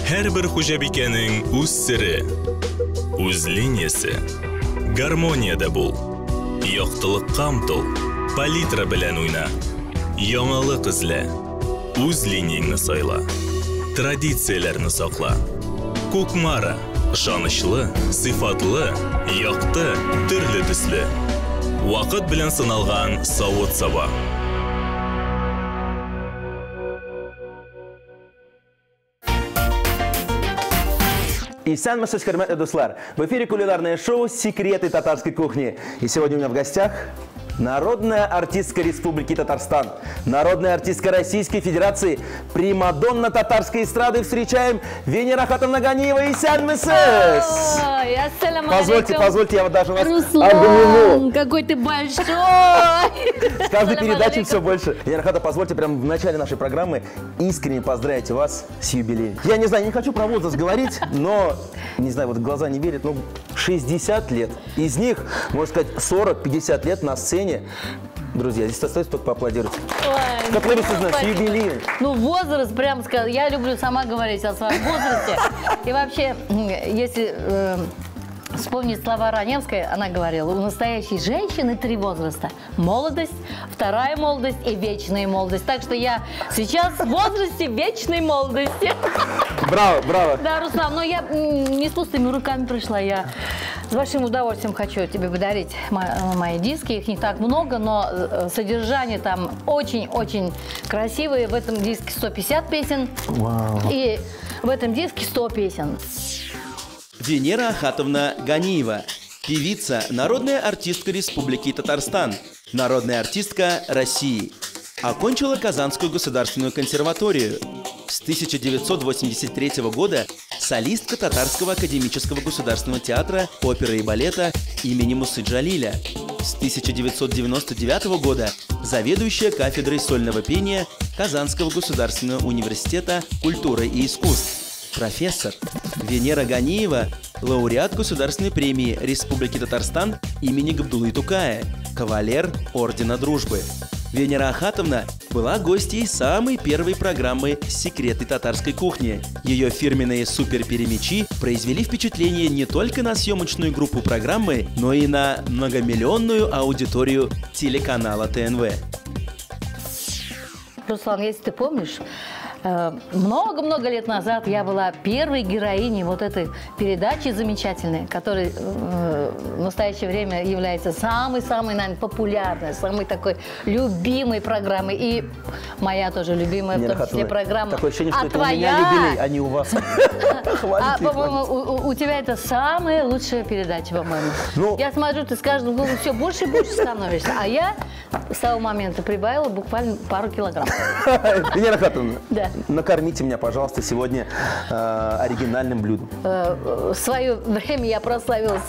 Her bir hujabikening o'z siri, o'z liniyasi. Garmoniyada bo'l. Yoqtiliqqa umtul. Palitra bilan o'yna. Yangilik izla. O'z liniyangni sayla. Traditsiyalarni saqla. Ko'kmara, ishonchli, sifatli, yoqti, turli tusli. Vaqt bilan sinalgan sovut saba. И сәлеметсіз, хөрмәтле дуслар. В эфире кулинарное шоу «Секреты татарской кухни». И сегодня у меня в гостях народная артистка Республики Татарстан, народная артистка Российской Федерации, примадонна татарской эстрады. Встречаем Венера Ахатовна Ганиева и сәлеметсіз. Позвольте, я вот даже вас Руслан, какой ты большой! С каждой передачей все больше. Венера Ахатовна, позвольте прямо в начале нашей программы искренне поздравить вас с юбилеем. Я не знаю, не хочу про возраст говорить, но, не знаю, вот глаза не верят, но 60 лет. Из них, можно сказать, 40-50 лет на сцене. Друзья, здесь остается только поаплодировать. Ой, как ловится, с юбилеем. Ну, возраст, прям сказать, я люблю сама говорить о своем возрасте. И вообще, если вспомнить слова Раневской, она говорила, у настоящей женщины 3 возраста. Молодость, вторая молодость и вечная молодость. Так что я сейчас в возрасте вечной молодости. Браво, браво. Да, Руслан, но я не с пустыми руками пришла. Я с большим удовольствием хочу тебе подарить мои диски. Их не так много, но содержание там очень-очень красивое. В этом диске 150 песен. Вау. И в этом диске 100 песен. Венера Ахатовна Ганиева, певица, народная артистка Республики Татарстан, народная артистка России. Окончила Казанскую государственную консерваторию. С 1983 года солистка Татарского академического государственного театра оперы и балета имени Мусы Джалиля. С 1999 года заведующая кафедрой сольного пения Казанского государственного университета культуры и искусств. Профессор. Венера Ганиева – лауреат Государственной премии Республики Татарстан имени Габдуллы Тукая, кавалер Ордена Дружбы. Венера Ахатовна была гостьей самой первой программы «Секреты татарской кухни». Ее фирменные суперперемечи произвели впечатление не только на съемочную группу программы, но и на многомиллионную аудиторию телеканала ТНВ. Руслан, если ты помнишь, много-много лет назад я была первой героиней вот этой передачи замечательной, которая в настоящее время является самой-самой, наверное, популярной, самой такой любимой программой. И моя тоже любимая, в том числе, программа. Такое ощущение, что это у меня юбилей, а не у вас. По-моему, у тебя это самая лучшая передача, по-моему. Я смотрю, ты с каждым годом все больше и больше становишься. А я с того момента прибавила буквально пару килограмм. Венера Ахатовна, да. Накормите меня, пожалуйста, сегодня оригинальным блюдом. В свое время я прославилась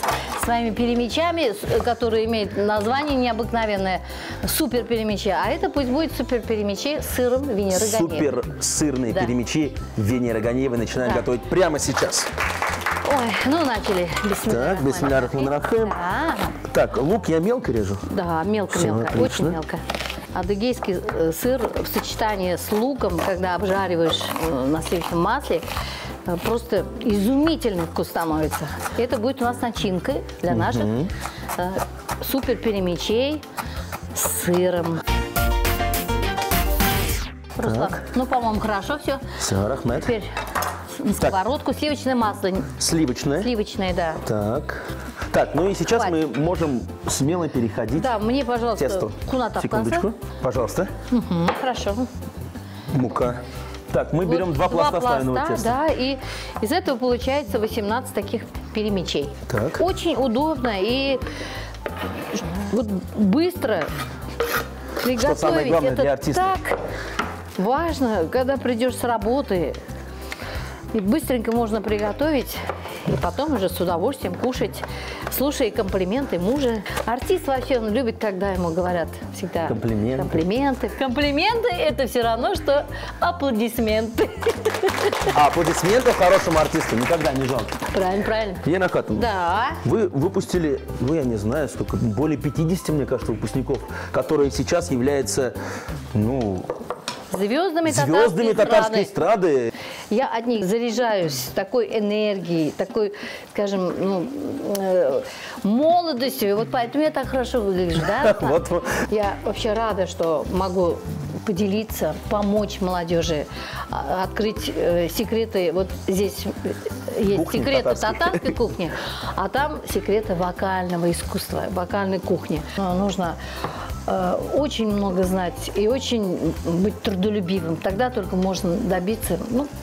своими перемечами, которые имеют название необыкновенное «Супер перемечи». А это пусть будет супер перемечи с сыром Венеры Ганиевой. Супер сырные перемечи Венеры Ганиевой начинаем готовить прямо сейчас. Ой, ну начали. Так, бисмилля рахман рахим. Так, лук я мелко режу? Да, мелко-мелко, очень мелко. Адыгейский сыр в сочетании с луком, когда обжариваешь на сливочном масле, просто изумительный вкус становится. Это будет у нас начинкой для наших супер перемечей с сыром. Руслан, ну, по-моему, хорошо все. Все, рахмет. Теперь на сковородку сливочное масло. Сливочное? Сливочное, да. Так. Так, ну и сейчас мы можем смело переходить. Да, мне, пожалуйста, тесто. Секундочку. Пожалуйста. Хорошо. Мука. Так, мы берем два пласта слоеного теста. Да, и из этого получается 18 таких перемечей. Так. Очень удобно и вот быстро приготовить. Что самое главное для артиста. Так важно, когда придешь с работы, и быстренько можно приготовить И потом уже с удовольствием кушать, слушая комплименты мужа. Артист вообще он любит, когда ему говорят всегда комплименты. Комплименты – это все равно, что аплодисменты. А аплодисментов хорошему артисту никогда не жалко. Правильно, правильно. Венера Ахатовна, Да. вы выпустили, я не знаю, сколько, более 50, мне кажется, выпускников, которые сейчас являются, Звездами татарской эстрады. Я от них заряжаюсь такой энергией, такой, скажем, молодостью. Вот поэтому я так хорошо выгляжу, да? Я вообще рада, что могу поделиться, помочь молодежи, открыть секреты. Вот здесь есть секреты татарской кухни, а там секреты вокального искусства, вокальной кухни. Нужно очень много знать и очень быть трудолюбивым. Тогда только можно добиться,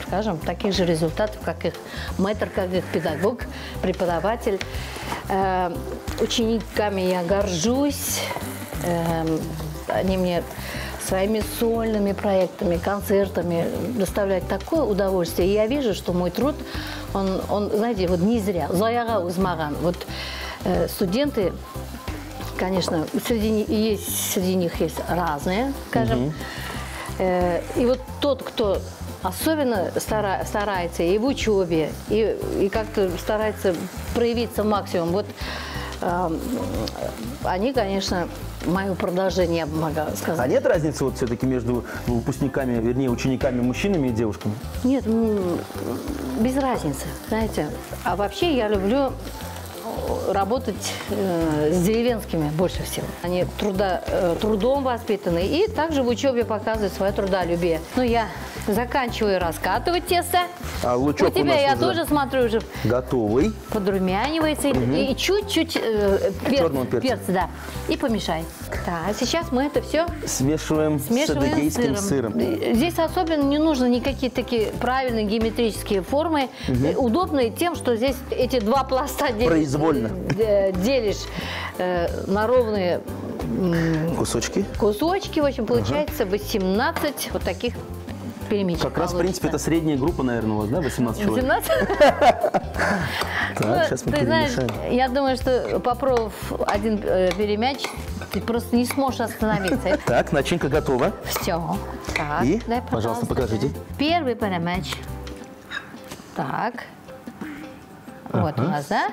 скажем, таких же результатов, как их мэтр, как их педагог, преподаватель. Учениками я горжусь. Они мне своими сольными проектами, концертами доставляют такое удовольствие. И я вижу, что мой труд, он знаете, вот не зря. Заяга узмаган. Вот студенты, конечно, среди них есть разные, скажем. И вот тот, кто особенно старается и в учебе, и как-то старается проявиться максимум, вот они, конечно, мое продолжение, я бы могла сказать. А нет разницы вот все-таки между выпускниками, вернее, учениками, мужчинами и девушками? Нет, без разницы, знаете. А вообще я люблю работать с деревенскими больше всего. Они трудом воспитаны и также в учебе показывают свое трудолюбие. Я заканчиваю раскатывать тесто. А лучок у тебя я тоже смотрю уже готовый. Подрумянивается и чуть-чуть перца, да, и помешай. А сейчас мы это все смешиваем с адыгейским сыром. Здесь особенно не нужно никакие такие правильные геометрические формы. Удобные тем, что здесь эти два пласта делишь на ровные кусочки. В общем, получается 18 вот таких перемечек. Как раз, в принципе, это средняя группа, наверное, у вас, да, 18 человек? 18? Так, сейчас мы перемешаем. Я думаю, что попробовав один перемяч, ты просто не сможешь остановиться. Так, начинка готова. Все. И, пожалуйста, покажите. Первый перемяч. Так. Вот у нас, да?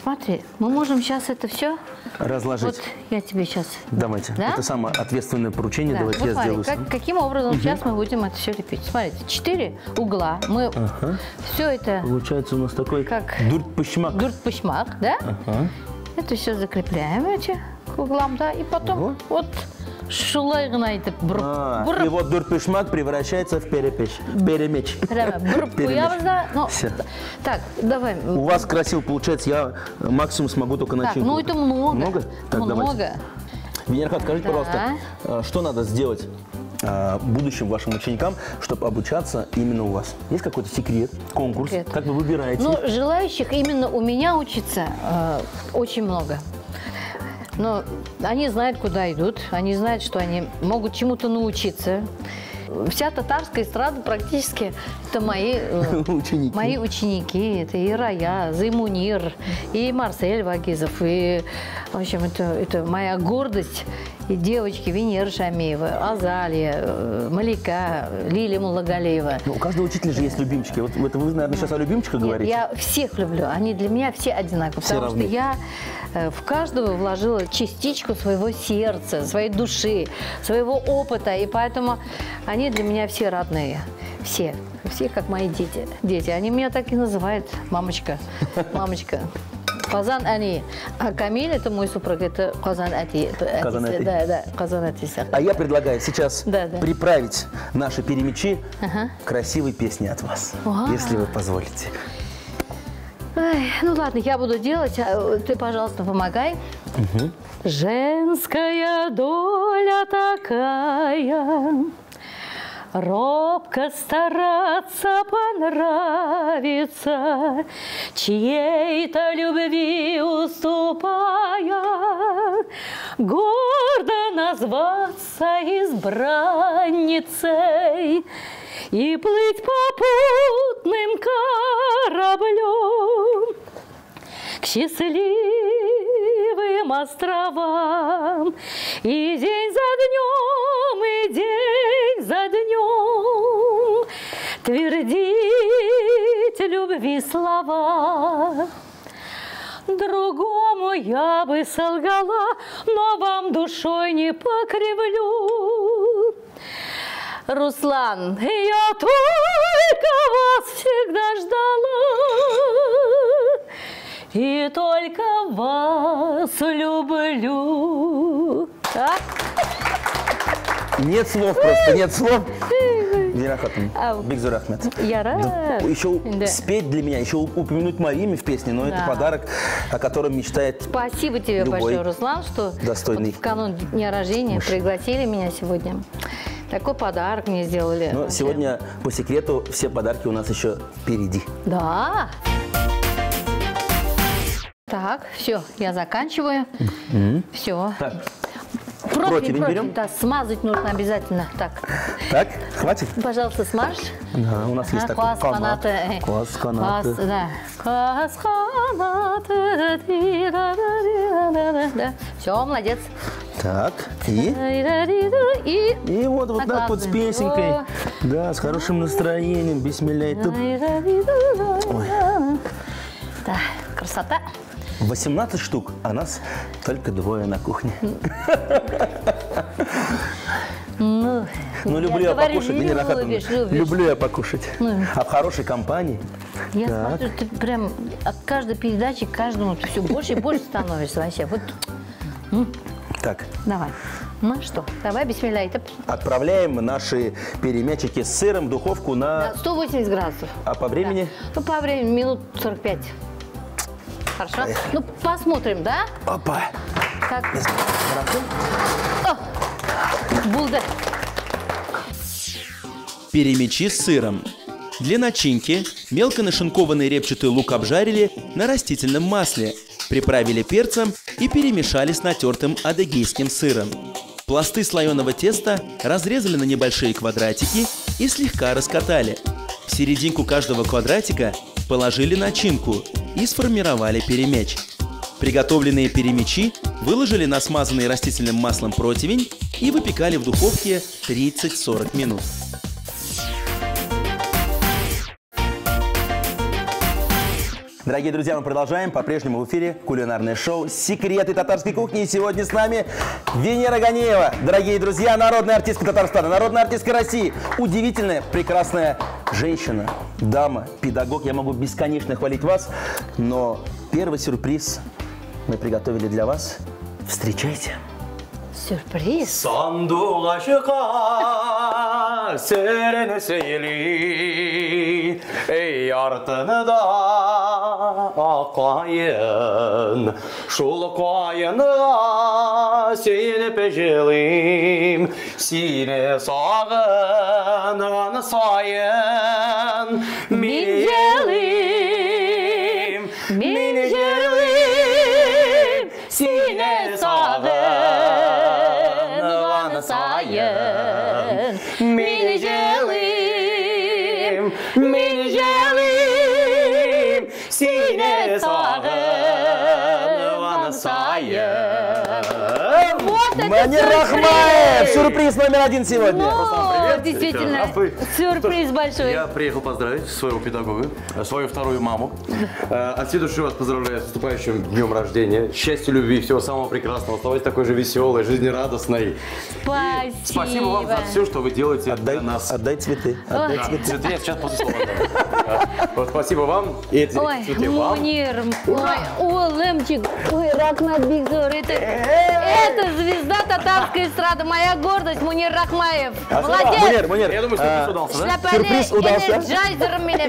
Смотри, мы можем сейчас это все разложить. Вот я тебе сейчас. Давайте. Да? Это самое ответственное поручение. Да. Давайте вот я смотри, сделаю. Каким образом сейчас мы будем это все лепить? Смотрите, 4 угла. Мы все это. Получается у нас такой как дурт-пышмак. Дурт-пышмак, да? Это все закрепляем эти к углам, да, и потом вот шулай гына итеп и вот дурт-пышмак превращается в перемеч. Так, давай. У вас красиво получается, я максимум смогу только начинку. Так, это много. Много? Так, много. Венера, скажите, пожалуйста, что надо сделать будущим вашим ученикам, чтобы обучаться именно у вас? Есть какой-то секрет, конкурс? Как вы выбираете? Желающих именно у меня учиться очень много. Но они знают, куда идут, они знают, что они могут чему-то научиться. Вся татарская эстрада практически это мои ученики. Это и Рая, Займунир, и Марсель Вагизов. И, в общем, это моя гордость. И девочки Венера Шамиева, Азалия, Малика, Лилия Муллагалиева. У каждого учителя же есть любимчики. Вот это вы, наверное, сейчас о любимчиках говорите? Я всех люблю. Они для меня все одинаковые. Все потому равны. что я в каждого вложила частичку своего сердца, своей души, своего опыта. И поэтому они для меня все родные. Все. Все как мои дети. Они меня так и называют. Мамочка. Мамочка. Казан Ани. А Камиль, это мой супруг, это Казан Ати. Да, Казан Ати. А я предлагаю сейчас приправить наши перемечи красивой песней от вас, если вы позволите. Ой, ну ладно, я буду делать, ты, пожалуйста, помогай. Женская доля такая, робко стараться понравиться, чьей-то любви уступая, гордо назваться избранницей и плыть попутным кораблем к счастливым островам. И день за днем, и день за днем твердить любви слова. Другому я бы солгала, но вам душой не покривлю. Руслан, я только вас всегда ждала, и только вас люблю. Так? Нет слов просто, нет слов. Венера Ахатовна, Бигзур Ахмед. Я рада. Еще спеть для меня, еще упомянуть мое имя в песне, но это подарок, о котором мечтает Спасибо тебе большое, Руслан, что достойный в канун дня рождения пригласили меня сегодня. Такой подарок мне сделали. Но сегодня, по секрету, все подарки у нас еще впереди. Да. Так, все, я заканчиваю. Все. Так. Противень берем? Да, смазать нужно обязательно. Так. Так, хватит? Пожалуйста, смажь. Да, у нас есть такой канат. Квас-канаты. Да. Квас-канаты. Да. Все, молодец. Так, и вот так вот с песенкой. Да, с хорошим настроением. Бисмилляй. Да, красота. 18 штук, а нас только 2 на кухне. Ну, люблю я покушать, Венера Ахатовна. Люблю я покушать. А в хорошей компании. Я смотрю, ты прям от каждой передачи, к каждому ты все больше и больше становишься вообще. Вот. Так. Давай. Ну что, давай, бисмилляй. Отправляем наши перемячики с сыром в духовку на... 180 градусов. А по времени? Да. Ну, по времени минут 45. Хорошо? Поехали. Ну, посмотрим, да? Опа. Так. О, булда. Перемечи с сыром. Для начинки мелко нашинкованный репчатый лук обжарили на растительном масле, приправили перцем и перемешали с натертым адыгейским сыром. Пласты слоеного теста разрезали на небольшие квадратики и слегка раскатали. В серединку каждого квадратика положили начинку и сформировали перемеч. Приготовленные перемечи выложили на смазанный растительным маслом противень и выпекали в духовке 30-40 минут. Дорогие друзья, мы продолжаем. По-прежнему в эфире кулинарное шоу «Секреты татарской кухни». И сегодня с нами Венера Ганеева. Дорогие друзья, народная артистка Татарстана, народная артистка России. Удивительная, прекрасная женщина, дама, педагог. Я могу бесконечно хвалить вас, но первый сюрприз мы приготовили для вас. Встречайте. Сюрприз. Сандуğa çıkar, serene seyli, ey артını da akayın, şul kayını seni peşelim, sine sağın, sayın, micelim, micelim, sine sağın. Sayın, minicelerim, minicelerim, sine sağın, bana sayın. Манир Рахмаев! Сюрприз номер 1 сегодня. О, действительно, сюрприз большой. Я приехал поздравить своего педагога, свою вторую маму. От всей души вас поздравляю с наступающим днем рождения. Счастья, любви, всего самого прекрасного. Оставайтесь такой же веселой, жизнерадостной. Спасибо. Спасибо вам за все, что вы делаете для нас. Отдай цветы. Да, цветы я сейчас после слова отдам. Вот, спасибо вам. И эти цветы вам. Мунир, ой, Лемчик, ой, Рахмат Бигзур, это звезда татарской эстрады, моя гордость, Мунир Рахмаев. Молодец. Мунир, Я думаю, сюрприз удался, да? Сюрприз удался. Энерджайзер меня.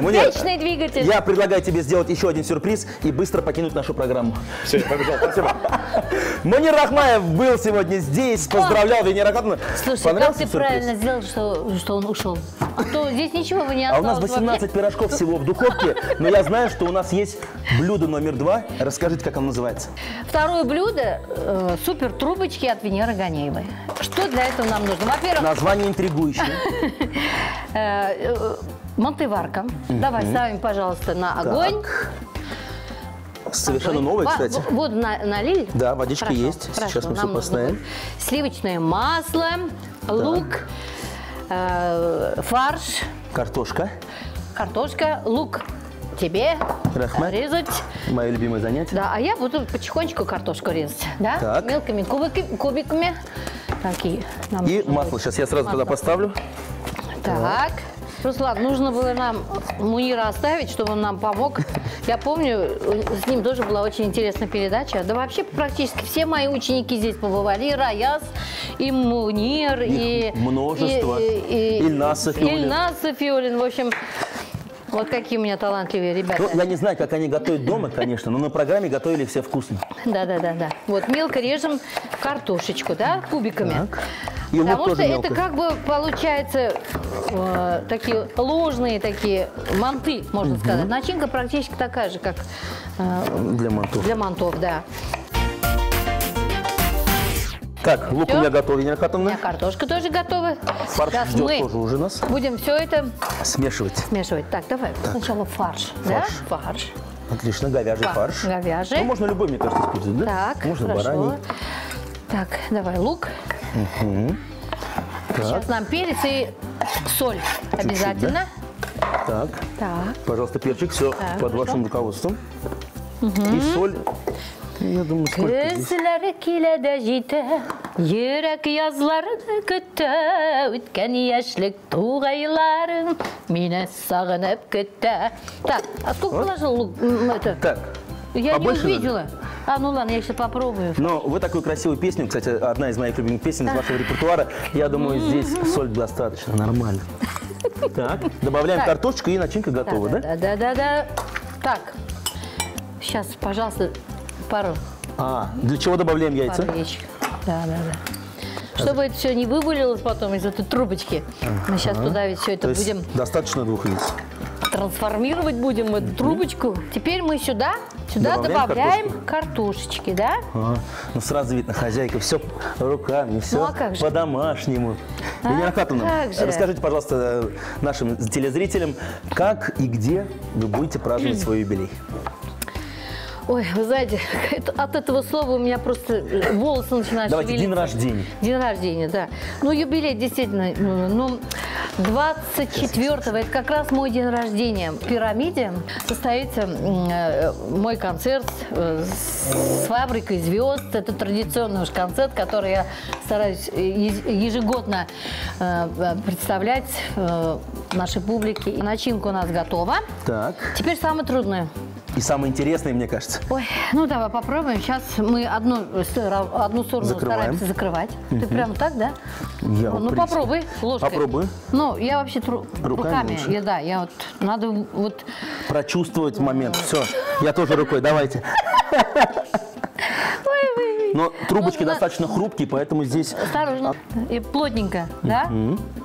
Мунир, Вечный двигатель. я предлагаю тебе сделать еще один сюрприз и быстро покинуть нашу программу. Все, я побежал, спасибо. Мунир Рахмаев был сегодня здесь, поздравлял Венера Ахатовна. Слушай, как ты правильно сделал, что он ушел? А то здесь ничего вы не А у осталось. нас 18 пирожков всего в духовке, но я знаю, что у нас есть блюдо номер 2. Расскажите, как оно называется. Второе блюдо супер трубочки от Венеры Ганеевой. Что для этого нам нужно? Во-первых, Название интригующее. мантыварка. Давай ставим, пожалуйста, на огонь. Так. Совершенно новый, кстати. Воду налили? Да, водичка Хорошо, есть. хорошо. Сейчас мы Нам все нужно поставим. будет сливочное масло, лук, фарш, Картошка. картошка, лук тебе Рахмат. резать. Мое любимое занятие. Да, а я буду потихонечку картошку резать. Да? Так. Мелкими кубиками. Такие. Нам И нужно масло. будет. Сейчас я сразу туда поставлю. Так. Руслан, нужно было нам Мунира оставить, чтобы он нам помог. Я помню, с ним тоже была очень интересная передача. Да вообще практически все мои ученики здесь побывали. И Раяз, и Мунир, и... множество. Ильназ Софиуллин. Ильназ Софиуллин. В общем, вот какие у меня талантливые ребята. Ну, я не знаю, как они готовят дома, конечно, но на программе готовили все вкусно. Да. Вот мелко режем картошечку, да, кубиками. Так. И лук Потому что тоже мелко. это как бы получается такие ложные такие манты, можно сказать. Начинка практически такая же, как Для мантов. для мантов, да. Так, лук Всё? у меня готов, Венера У Ахатовна. меня картошка тоже готова. Фарш Сейчас ждет мы тоже уже нас. будем все это Смешивать. смешивать. Так, давай сначала фарш. Да? Фарш. Отлично, говяжий фарш. Говяжий. Ну, можно любой, мне кажется, использовать, да? Так, Можно хорошо. бараний. Так, давай лук. Сейчас нам перец и соль обязательно. Так, Так. пожалуйста, перчик, все Так, под хорошо. вашим руководством. И соль. Я думаю, сколько здесь? Көзләре киләдә җитә, йөрәк язларын көтә, үткән яшьлек тугайларын мине сагынып көтә. Так, а сколько положил лук? Это? Так, Я не побольше увидела. А, ну ладно, я сейчас попробую. но вы такую красивую песню, кстати, одна из моих любимых песен из вашего репертуара, я думаю, здесь соль достаточно, нормально. Так, добавляем Так. картошечку и начинка готова, да? Да. Так, сейчас, пожалуйста, пару Для чего добавляем яйца? яичек. Да. Чтобы это все не вывалилось потом из этой трубочки. Мы сейчас туда ведь все это То есть будем достаточно 2 яиц. трансформировать будем в эту трубочку. Теперь мы сюда добавляем картошечки, да? Ну сразу видно, хозяйка, все руками, все Ну, а как же? по-домашнему. А Венера Ахатовна, как же? расскажите, пожалуйста, нашим телезрителям, как и где вы будете праздновать свой юбилей? Ой, вы знаете, от этого слова у меня просто волосы начинают Давайте, день шевелиться. рождения. День рождения, да. Ну, юбилей действительно, 24-го, это как раз мой день рождения. В «Пирамиде» состоится мой концерт с «Фабрикой звезд». Это традиционный уж концерт, который я стараюсь ежегодно представлять нашей публике. И начинка у нас готова. Так, Теперь самое трудное. и самое интересное, мне кажется. Ой, ну давай попробуем. Сейчас мы одну сторону Закрываем. стараемся закрывать. Ты прямо так, да? Я, Ну в принципе, попробуй ложкой. Попробую. Ну, я вообще руками. лучше. Да, я вот надо вот. Прочувствовать момент. Все, я тоже рукой, давайте. Но трубочки Ну, достаточно хрупкие, поэтому здесь... Осторожно. И плотненько, да?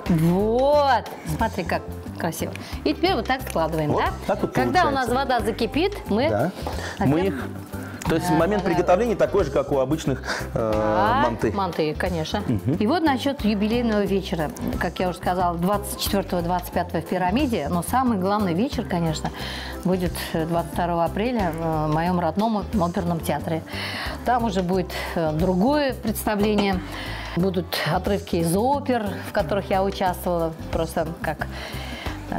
Вот. Смотри, как красиво. И теперь вот так складываем, Вот да? так вот Когда у нас получается. вода закипит, мы... Да. затем- Мы их... То есть Да, момент да, приготовления такой же, как у обычных манты. Манты, конечно. И вот насчет юбилейного вечера. Как я уже сказала, 24-25 в «Пирамиде». Но самый главный вечер, конечно, будет 22 апреля в моем родном оперном театре. Там уже будет другое представление. Будут отрывки из опер, в которых я участвовала. Просто как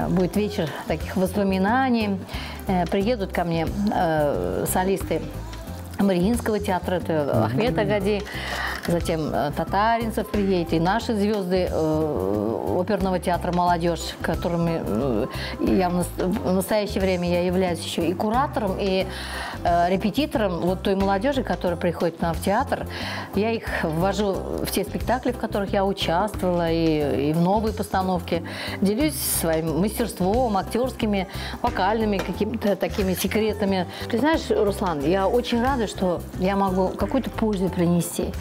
будет вечер таких воспоминаний. Приедут ко мне солисты Мариинского театра, это Ахмед Агади, затем Татаринцев приедет, и наши звезды оперного театра «Молодежь», которыми я в настоящее время я являюсь еще и куратором, и репетитором вот той молодежи, которая приходит к нам в театр. Я их ввожу в те спектакли, в которых я участвовала, и в новые постановки. Делюсь своим мастерством, актерскими, вокальными какими-то такими секретами. Ты знаешь, Руслан, я очень рада, что я могу какую-то пользу принести.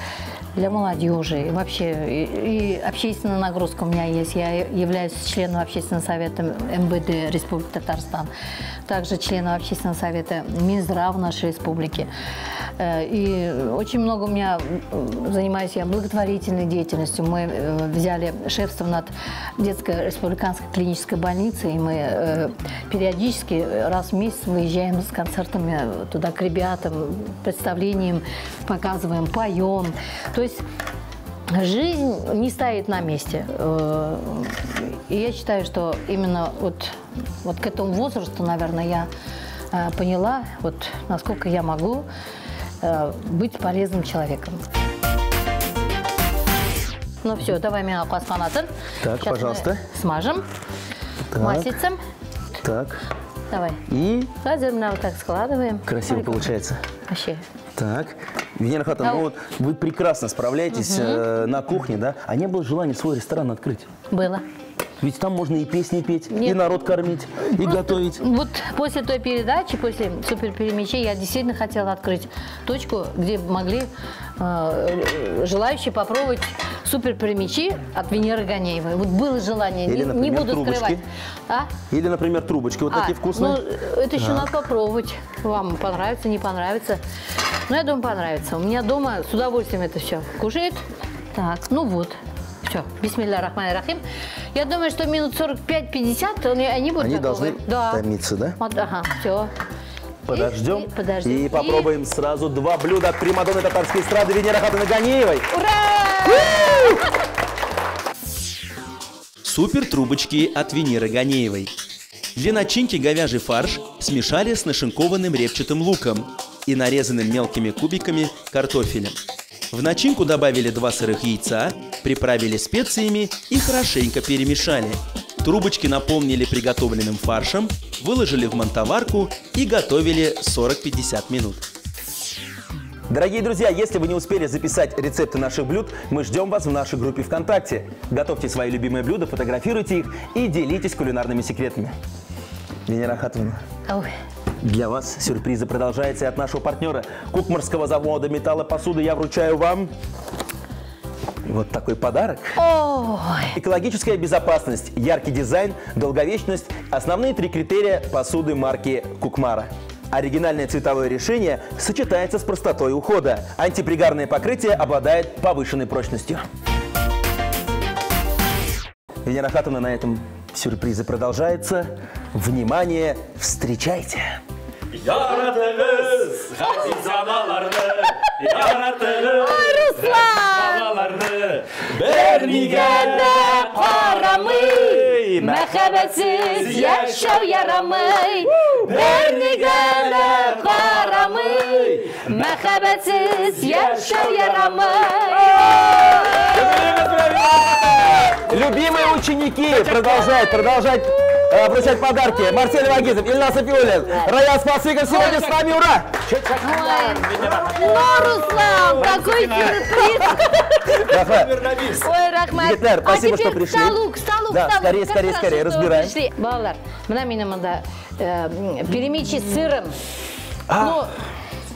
для молодежи. И вообще, и общественная нагрузка у меня есть. Я являюсь членом общественного совета МВД Республики Татарстан. Также членом общественного совета Минздрава нашей республики. И очень много у меня занимаюсь я благотворительной деятельностью. Мы взяли шефство над детской республиканской клинической больницей. И мы периодически раз в месяц выезжаем с концертами туда к ребятам, представлением показываем, поем. То есть жизнь не стоит на месте. И я считаю, что именно вот к этому возрасту, наверное, я поняла, вот насколько я могу быть полезным человеком. Ну все, давай меня космонавтом. Так, сейчас пожалуйста. Смажем. Так. Маслицем. Так. Давай. И Лазерно вот так складываем. красиво Смотри, получается. Вообще. Так. Венера Ахатовна, ну вот вы прекрасно справляетесь на кухне, да? А не было желания свой ресторан открыть? Было. Ведь там можно и песни петь, и Нет. народ кормить, и готовить. Вот после той передачи, после «Суперперемещей», я действительно хотела открыть точку, где могли желающие попробовать суперперемещи от Венеры Ганеевой. Вот было желание, Или, не например, буду трубочки. скрывать. А? Или, например, трубочки вот такие вкусные. Ну, это еще надо попробовать. Вам понравится, не понравится. Ну, я думаю, понравится. У меня дома с удовольствием это все кушает. Так, ну вот. Все, бисмилля рахмани рахим. Я думаю, что минут 45-50 они будут Они готовы. должны томиться, да? Вот, ага, все. Подождем. Подождем. И попробуем сразу два блюда от примадонны татарской эстрады Венеры Ахатовны Ганеевой. Ура! Супер трубочки от Венеры Ганеевой. Для начинки говяжий фарш смешали с нашинкованным репчатым луком и нарезанным мелкими кубиками картофелем. В начинку добавили 2 сырых яйца, приправили специями и хорошенько перемешали. Трубочки наполнили приготовленным фаршем, выложили в мантоварку и готовили 40-50 минут. Дорогие друзья, если вы не успели записать рецепты наших блюд, мы ждем вас в нашей группе ВКонтакте. Готовьте свои любимые блюда, фотографируйте их и делитесь кулинарными секретами. Венера Ахатовна, Ой. для вас сюрпризы продолжаются и от нашего партнера Кукмарского завода металлопосуды. Я вручаю вам вот такой подарок. Ой. Экологическая безопасность, яркий дизайн, долговечность – основные 3 критерия посуды марки Кукмара. Оригинальное цветовое решение сочетается с простотой ухода. Антипригарное покрытие обладает повышенной прочностью. Венера Ахатовна, на этом сюрпризы продолжаются. Внимание, встречайте! Яратыңыз хатизаналарды, яратыңыз балаларды, бер нигәдә Qaramay, мәхәббәтсез яшәү ярамый. Бер нигәдә qaramay, мәхәббәтсез яшәү ярамый. Любимые ученики продолжают вручать подарки. Марсель Вагизов, Ильнас Афиулин, Раяз Пасыгов сегодня с нами, ура! Ну, Руслан, какой сюрприз! Ой, рахмат. Егитлер, спасибо, что пришли. Столук, Да, скорее, разбираем. Балалар, мына менің мында перемечи с сыром. Ну,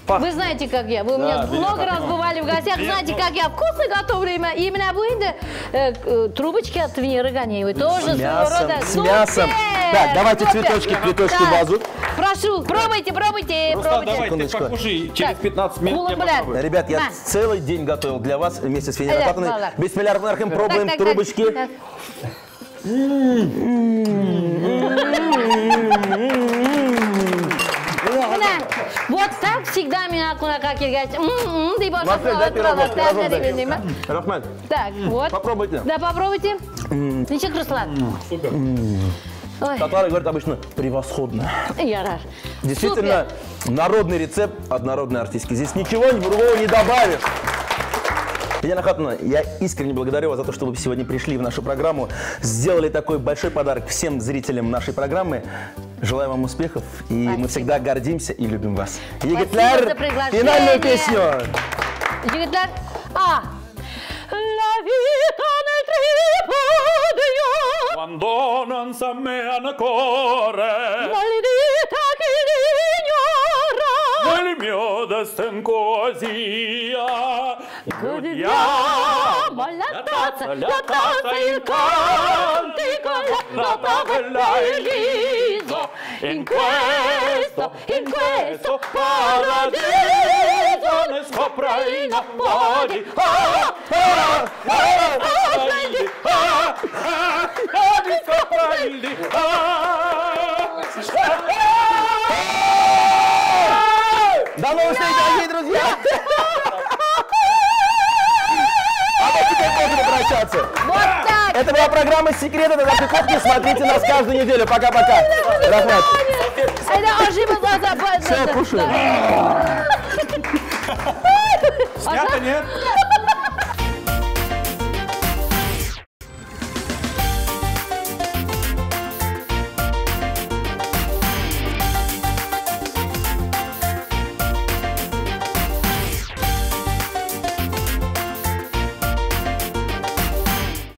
вы знаете, как я. Вы у меня много раз бывали в гостях. Знаете, как я вкусно готовлю. Именно будет трубочки от Венеры Ганеевой. Тоже своего рода. С мясом. Так, давайте цветочки в вазу. Прошу, пробуйте. Давайте, покушай, через 15 минут я попробую. Ребят, я целый день готовил для вас вместе с Венерой Ахатовной. Бисмилля рахмани рахим, пробуем трубочки. Вот так всегда меня кунака киргач. Рахмат, Так, вот. попробуйте. Да, попробуйте. Ничего, Руслан. Ой, Татары говорят обычно превосходно. Ярар. Действительно, народный рецепт от народной артистки. Здесь ничего другого не добавишь. Венера Ахатовна, я искренне благодарю вас за то, что вы сегодня пришли в нашу программу, сделали такой большой подарок всем зрителям нашей программы. Желаю вам успехов, и мы всегда гордимся и любим вас. Егитлер, за приглашение. финальную песню. Егитлер. La vita nel tripodio, quando non sa me ancora, maledita chi l'ignora. il mio destin così Vogliamo la tazza il cantico, la tavola paradiso, in questo paradiso ne scoprai la podi. До новых встреч, дорогие друзья! А мы теперь можем прощаться. Вот так! Это была программа «Секреты татарской кухни». Смотрите нас каждую неделю. Пока-пока. Рахмат. Это ожима за Все, кушаем. Снято, нет?